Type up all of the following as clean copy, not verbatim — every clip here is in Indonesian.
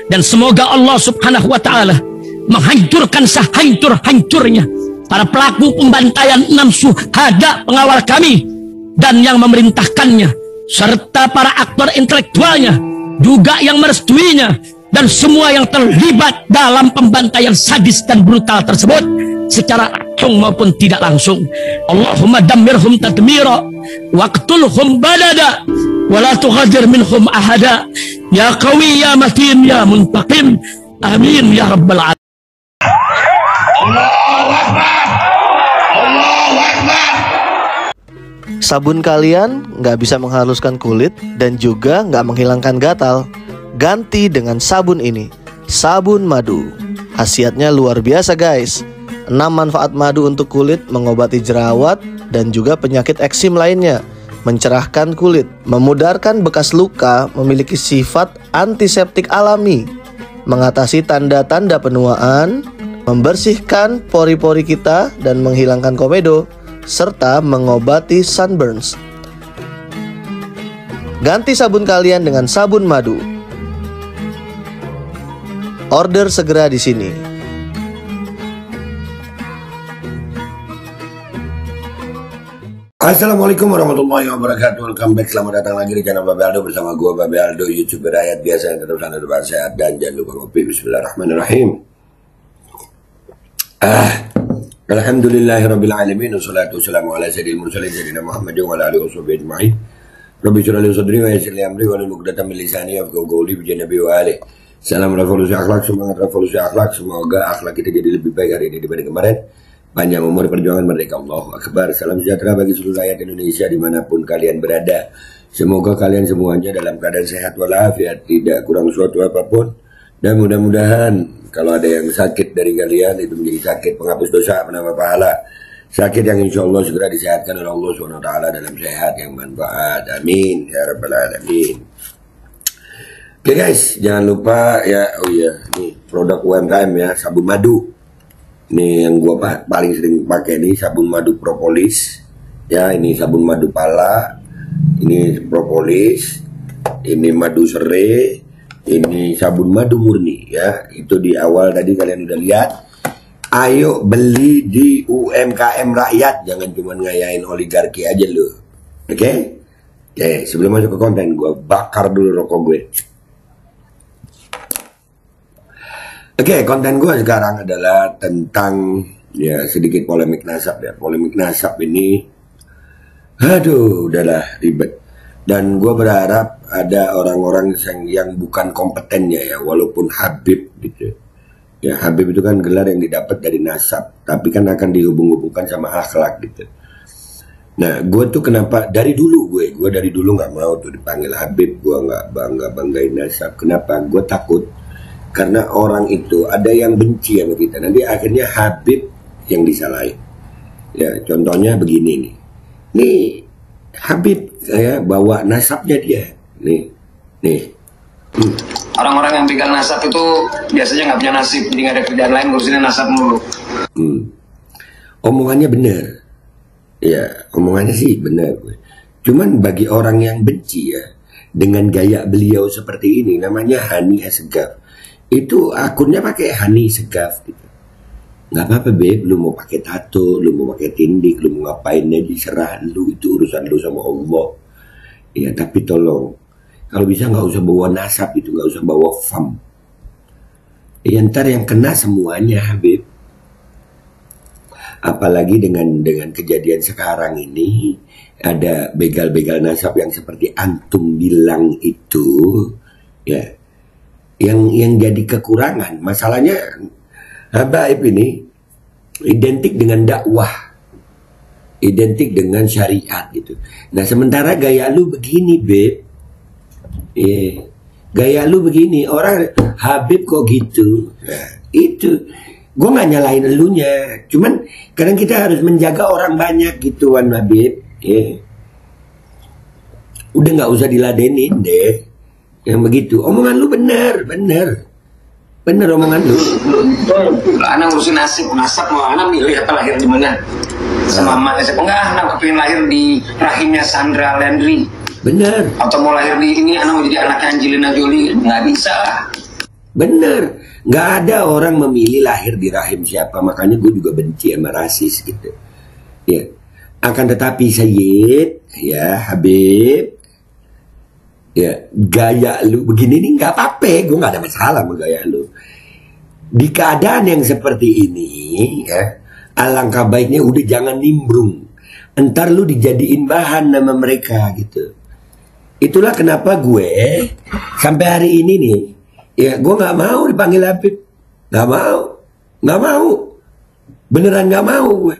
Dan semoga Allah subhanahu wa ta'ala menghancurkan sehancur-hancurnya para pelaku pembantaian 6 syuhada pengawal kami dan yang memerintahkannya, serta para aktor intelektualnya juga yang merestuinya, dan semua yang terlibat dalam pembantaian sadis dan brutal tersebut secara langsung maupun tidak langsung. Allahumma dammirhum tadmira waqtulhum badada wala tughadir minhum ahada ya qawi ya matin ya muntaqim amin ya rabbal alamin. Allahu Akbar, Allahu Akbar. Sabun kalian nggak bisa menghaluskan kulit dan juga nggak menghilangkan gatal. Ganti dengan sabun ini, sabun madu. Khasiatnya luar biasa guys. 6 manfaat madu untuk kulit: mengobati jerawat dan juga penyakit eksim lainnya, mencerahkan kulit, memudarkan bekas luka, memiliki sifat antiseptik alami, mengatasi tanda-tanda penuaan, membersihkan pori-pori kita dan menghilangkan komedo, serta mengobati sunburns. Ganti sabun kalian dengan sabun madu. Order segera di sini. Assalamualaikum warahmatullahi wabarakatuh. Welcome back, selamat datang lagi di channel Babe Aldo bersama gue Babe Aldo, YouTuber rakyat biasa yang tetap santai dan sehat. Dan jangan lupa ngopi. Bismillahirrahmanirrahim. Alhamdulillahirabbil alamin, wassalatu wassalamu ala sayyidil mursalin sayyidina Muhammadin wa ala alihi washabihi ajma'in. Rabbi shrah li sadri wa yassir li amri wa hlul 'uqdatam min lisani yafqahu qawli bi nabi wa alihi. Salam revolusi akhlak, semangat revolusi akhlak. Semoga akhlak kita jadi lebih baik hari ini dibanding kemarin. Panjang umur, perjuangan, merdeka, Allahu Akbar. Salam sejahtera bagi seluruh rakyat Indonesia dimanapun kalian berada. Semoga kalian semuanya dalam keadaan sehat walafiat, tidak kurang suatu apapun. Dan mudah-mudahan kalau ada yang sakit dari kalian itu menjadi sakit penghapus dosa, penambah pahala. Sakit yang insya Allah segera disehatkan oleh Allah SWT dalam sehat yang manfaat. Amin ya rabbal alamin. Oke guys, jangan lupa ya, oh iya, nih produk UMKM ya, sabun madu. Ini yang gua paling sering pakai nih, sabun madu propolis. Ya, ini sabun madu pala, ini propolis, ini madu serai, ini sabun madu murni ya. Itu di awal tadi kalian udah lihat. Ayo beli di UMKM rakyat, jangan cuma ngayain oligarki aja loh. Oke? Oke, sebelum masuk ke konten, gua bakar dulu rokok gue. Oke, konten gue sekarang adalah tentang ya sedikit polemik nasab ya. Polemik nasab ini, aduh, udahlah ribet. Dan gue berharap ada orang-orang yang bukan kompetennya ya, walaupun Habib gitu. Ya, Habib itu kan gelar yang didapat dari nasab, tapi kan akan dihubung-hubungkan sama akhlak gitu. Nah, gue tuh kenapa dari dulu gue dari dulu nggak mau tuh dipanggil Habib. Gue nggak banggain nasab. Kenapa? Gue takut. Karena orang itu ada yang benci sama kita. Nanti akhirnya Habib yang disalahin. Ya, contohnya begini nih. Nih, Habib saya bawa nasabnya dia. Nih. Orang-orang yang pegang nasab itu biasanya nggak punya nasib. Jadi nggak ada kerjaan lain, ngurusin nasab mulu. Omongannya bener. Ya, omongannya sih bener. Cuman bagi orang yang benci ya, dengan gaya beliau seperti ini, namanya Hani Asegaf. Itu akunnya pakai Hani Segaf gitu. Nggak apa-apa Beb, lu mau pakai tato, lu mau pakai tindik, lu mau ngapain aja serah lu, itu urusan lu sama Allah. Ya tapi tolong, kalau bisa nggak usah bawa nasab itu, nggak usah bawa fam. Ya ntar yang kena semuanya Habib. Apalagi dengan kejadian sekarang ini, ada begal-begal nasab yang seperti antum bilang itu, ya. Yang jadi kekurangan, masalahnya Habaib ini identik dengan dakwah, identik dengan syariat gitu. Nah sementara gaya lu begini Beb, gaya lu begini, orang Habib kok gitu. Nah itu gue nggak nyalain elunya, cuman kadang kita harus menjaga orang banyak gituan Habib. Udah nggak usah diladenin deh yang begitu. Omongan lu bener omongan lu. Anak ngurusin nasab mau anak milih apa lahir di mana sama emaknya. Siapa enggak anak kepingin lahir di rahimnya Sandra Landry, bener. Atau mau lahir di ini anak mau jadi anaknya Angelina Jolie, nggak bisa lah. Bener, nggak ada orang memilih lahir di rahim siapa, makanya gue juga benci sama rasis gitu. Ya, akan tetapi Sayyid, ya Habib, ya gaya lu begini nih nggak apa-apa, gue nggak ada masalah sama gaya lu. Di keadaan yang seperti ini, ya, alangkah baiknya udah jangan nimbrung. Entar lu dijadiin bahan nama mereka gitu. Itulah kenapa gue sampai hari ini nih, ya gue nggak mau dipanggil Habib, nggak mau, beneran nggak mau gue.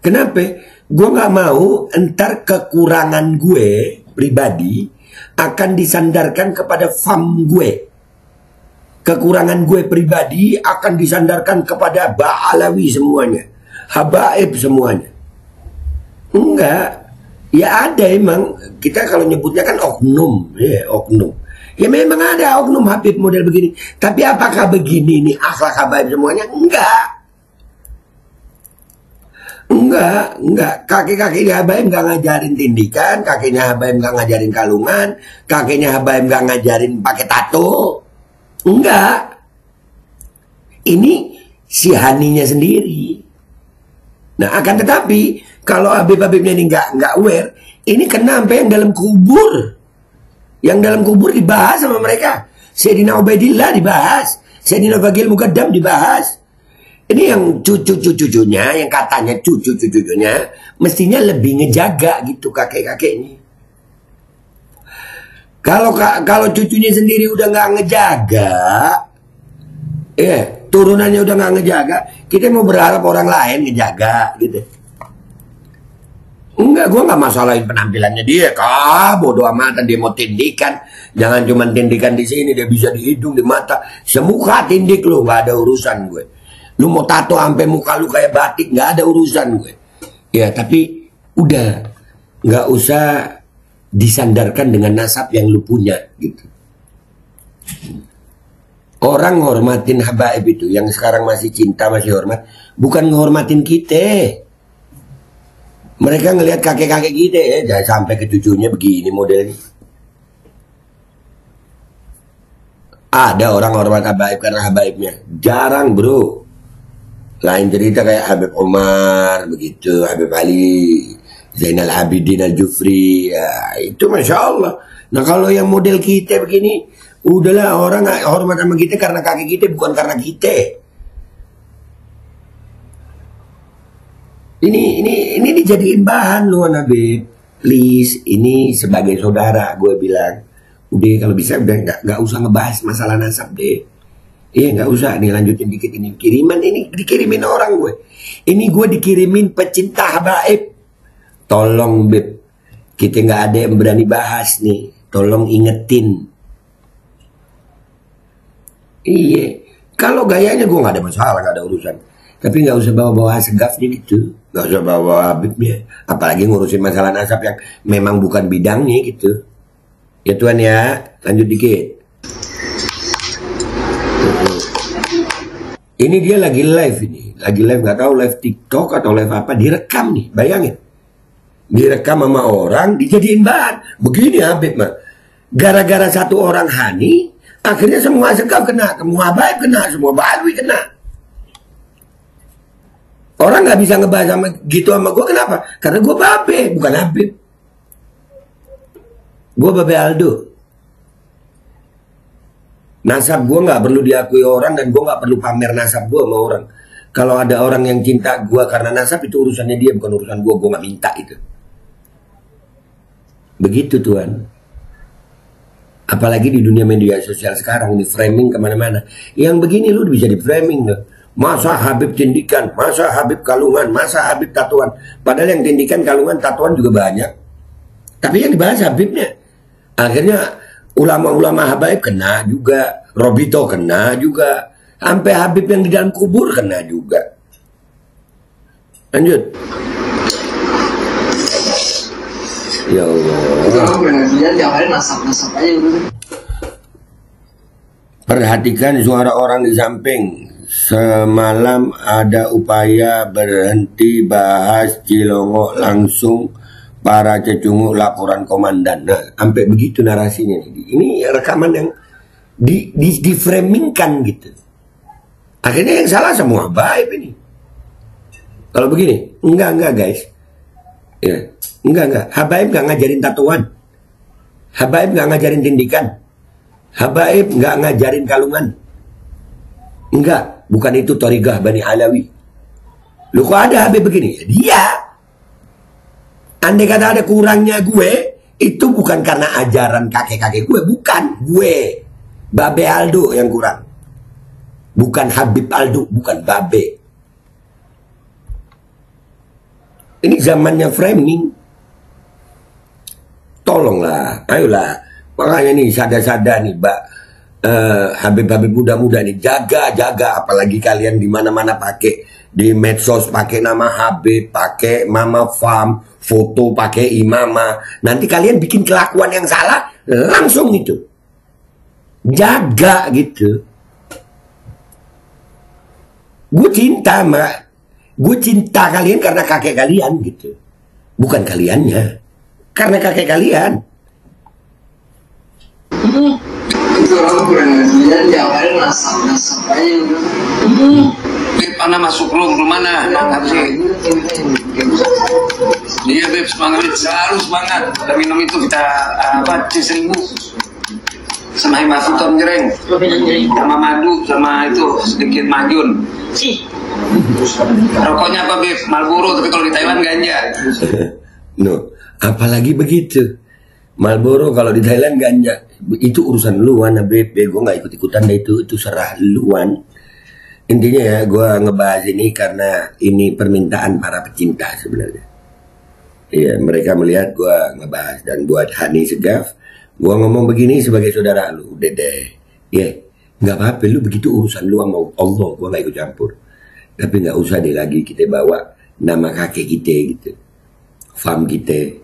Kenapa? Gue nggak mau entar kekurangan gue pribadi akan disandarkan kepada fam gue. Kekurangan gue pribadi akan disandarkan kepada Ba'alawi semuanya, habaib semuanya. Enggak. Ya ada emang, kita kalau nyebutnya kan oknum, ya oknum. Ya memang ada oknum Habib model begini. Tapi apakah begini nih akhlak habaib semuanya? Enggak. Kakek-kakek habaib nggak ngajarin tindikan, kakeknya habaib nggak ngajarin kalungan, kakeknya habaib nggak ngajarin pakai tato. Enggak. Ini si Haninya sendiri. Nah akan tetapi kalau Habib-Habibnya ini nggak aware, ini kena sampai yang dalam kubur. Yang dalam kubur dibahas sama mereka. Sayyidina Ubaidillah dibahas, Sayyidina Bagil Muqaddam dibahas. Ini yang cucu-cucunya, yang katanya cucu-cucunya, mestinya lebih ngejaga gitu kakek-kakeknya. Kalau cucunya sendiri udah nggak ngejaga, turunannya udah nggak ngejaga, kita mau berharap orang lain ngejaga gitu. Enggak, gue nggak masalahin penampilannya dia, bodo amatan dia mau tindikan, jangan cuma tindikan di sini, dia bisa di hidung, di mata, semuka tindik lu, nggak ada urusan gue. Lu mau tato sampai muka lu kayak batik, nggak ada urusan gue. Ya tapi udah, nggak usah disandarkan dengan nasab yang lu punya gitu. Orang ngormatin habaib itu, yang sekarang masih cinta, masih hormat, bukan ngehormatin kita. Mereka ngelihat kakek-kakek kita ya, jangan sampai ke cucunya begini modelnya. Ada orang hormat habaib karena habaibnya, jarang bro. Lain cerita kayak Habib Omar begitu, Habib Ali, Zainal Abidin Al-Jufri, ya, itu Masya Allah. Nah kalau yang model kita begini, udahlah orang hormat sama kita karena kakek kita, bukan karena kita. Ini dijadiin bahan loh Habib. Please, ini sebagai saudara gue bilang, udah kalau bisa udah nggak usah ngebahas masalah nasab deh. Iya nggak usah, nih lanjutin dikit ini kiriman, ini dikirimin orang gue. Ini gue dikirimin pecinta habaib. Tolong Beb, kita nggak ada yang berani bahas nih. Tolong ingetin. Iya, kalau gayanya gue nggak ada masalah, nggak ada urusan. Tapi nggak usah bawa-bawa segafnya gitu, nggak usah bawa Habibnya, apalagi ngurusin masalah nasab yang memang bukan bidangnya gitu. Ya Tuhan ya, lanjut dikit. Ini dia lagi live nggak tahu live TikTok atau live apa, direkam nih, bayangin. Direkam sama orang, dijadiin bahan. Begini Habib mah, gara-gara satu orang Hani, akhirnya semua segaf kena, semua habaib kena, semua Ba'alawi kena. Orang nggak bisa ngebahas sama gitu sama gue, kenapa? Karena gue babe, bukan Habib. Gue babe Aldo. Nasab gue nggak perlu diakui orang, dan gue nggak perlu pamer nasab gue sama orang. Kalau ada orang yang cinta gue karena nasab, itu urusannya dia, bukan urusan gue nggak minta itu. Begitu Tuhan. Apalagi di dunia media sosial sekarang, di framing kemana-mana. Yang begini lu bisa di framing loh. Masa Habib tindikan, masa Habib kalungan, masa Habib tatuan. Padahal yang tindikan, kalungan, tatuan juga banyak. Tapi yang dibahas Habibnya. Akhirnya ulama-ulama habaib kena juga, Robito kena juga, sampai Habib yang di dalam kubur kena juga. Lanjut. Ya Allah. Perhatikan suara orang di samping. Semalam ada upaya berhenti bahas Cilongo, langsung para cecungu laporan komandan. Nah, sampai begitu narasinya. Ini rekaman yang di framingkan gitu. Akhirnya yang salah semua Habaib ini. Kalau begini, enggak guys. Ya, enggak. Habaib enggak ngajarin tatoan. Habaib enggak ngajarin tindikan. Habaib enggak ngajarin kalungan. Enggak, bukan itu Thariqah Bani Alawi. Lu kok ada Habib begini? Dia. Andai kata ada kurangnya gue, itu bukan karena ajaran kakek-kakek gue, bukan gue. Babe Aldo yang kurang. Bukan Habib Aldo, bukan Babe. Ini zamannya framing. Tolonglah, ayolah. Makanya nih sada-sada nih, Mbak. Habib-habib muda-muda nih, jaga, apalagi kalian di mana-mana pakai di medsos, pakai nama Habib, pakai Mama Fam, foto pakai Imama. Nanti kalian bikin kelakuan yang salah, langsung itu. Jaga gitu. Gue cinta kalian karena kakek kalian gitu. Bukan kaliannya. Karena kakek kalian. Itu orang kurang ajar, jawarin nasab aja. Beb, Ana masuk room mana? Nangkap sih. Iya Beb, semangat, selalu semangat. Kita minum itu, kita C1000 sama Himasuton jereng, sama madu, sama itu sedikit majun. Rokoknya apa Beb? Marlboro, tapi kalau di Thailand ganja. No, apalagi begitu. Marlboro kalau di Thailand ganja. Itu urusan luan, Beb. Gue nggak ikut-ikutan deh, itu serah luan. Intinya ya, gue ngebahas ini karena ini permintaan para pecinta sebenarnya. Iya, mereka melihat gue ngebahas. Dan buat Hani Segaf, gue ngomong begini sebagai saudara lu, deh. Ya, nggak apa-apa, lu begitu urusan lu sama Allah, gue nggak ikut campur. Tapi nggak usah deh lagi kita bawa nama kakek kita gitu, fam kita.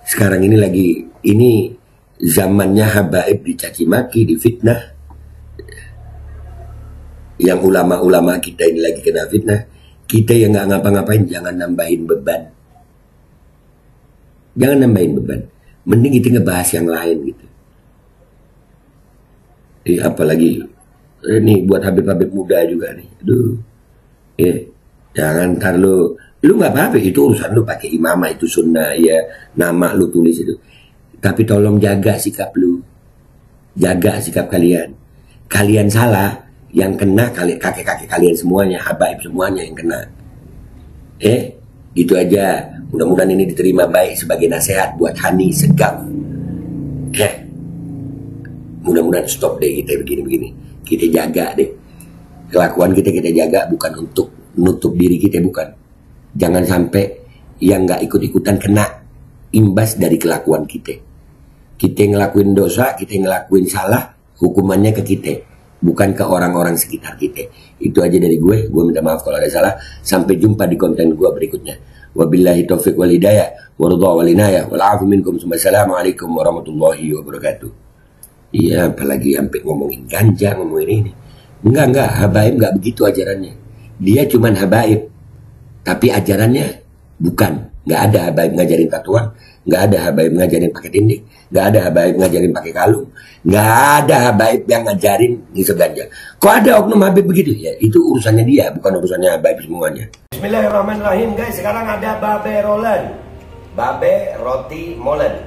Sekarang ini lagi, ini zamannya habaib dicaci maki, difitnah. Yang ulama-ulama kita ini lagi kena fitnah. Kita yang nggak ngapa-ngapain jangan nambahin beban. Jangan nambahin beban. Mending kita ngebahas yang lain gitu. Apalagi ini buat habib-habib muda juga nih. Aduh. Jangan ntar lu nggak apa-apa, itu urusan lu, pakai imamah itu sunnah ya, nama lu tulis itu. Tapi tolong jaga sikap lu. Jaga sikap kalian. Kalian salah, yang kena kakek-kakek kalian semuanya, habaib semuanya yang kena. Gitu aja. Mudah-mudahan ini diterima baik sebagai nasihat buat Hani Segaf. Mudah-mudahan stop deh kita begini-begini. Kita jaga deh. Kelakuan kita jaga, bukan untuk nutup diri kita, bukan. Jangan sampai yang nggak ikut-ikutan kena imbas dari kelakuan kita. Kita ngelakuin dosa, kita ngelakuin salah, hukumannya ke kita, bukan ke orang-orang sekitar kita. Itu aja dari gue minta maaf kalau ada salah. Sampai jumpa di konten gue berikutnya. Wabillahi taufiq wal hidayah, waridha wal inayah, wal afu minkum. Assalamualaikum warahmatullahi wabarakatuh. Iya, apalagi sampai ngomongin ganja, ngomongin ini. Enggak, habaib enggak begitu ajarannya. Dia cuman habaib, tapi ajarannya bukan. Enggak ada habaib ngajarin tatuan, enggak ada habaib ngajarin pakai tindik, enggak ada habaib ngajarin pakai kalung, enggak ada habaib yang ngajarin ngisep ganja. Kok ada oknum habib begitu? Ya, itu urusannya dia, bukan urusannya habaib semuanya. Bismillahirrahmanirrahim guys, sekarang ada Babe Rolen. Babe roti molen.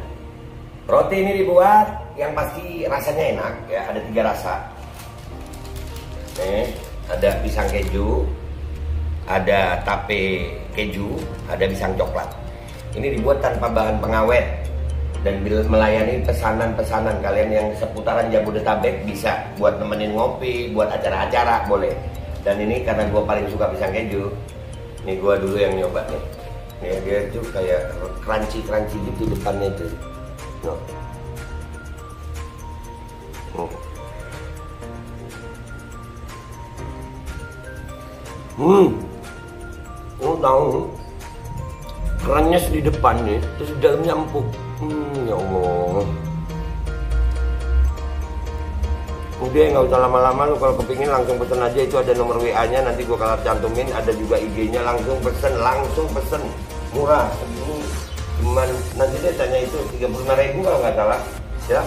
Roti ini dibuat yang pasti rasanya enak ya, ada 3 rasa. Ada pisang keju, ada tape keju, ada pisang coklat. Ini dibuat tanpa bahan pengawet dan melayani pesanan-pesanan kalian yang seputaran Jabodetabek, bisa buat nemenin ngopi, buat acara-acara boleh. Dan ini karena gue paling suka pisang keju, ini gue dulu yang nyoba nih. Nih dia tuh kayak crunchy gitu depannya itu. No. Tahu kerannya di depan nih, terus di dalamnya empuk. Ya Allah. Udah nggak usah lama-lama, lu kalau kepingin langsung pesen aja, itu ada nomor WA-nya, nanti gua kalau cantumin, ada juga IG-nya, langsung pesen, murah. Cuman nanti dia tanya itu 35.000 kalau nggak salah, ya.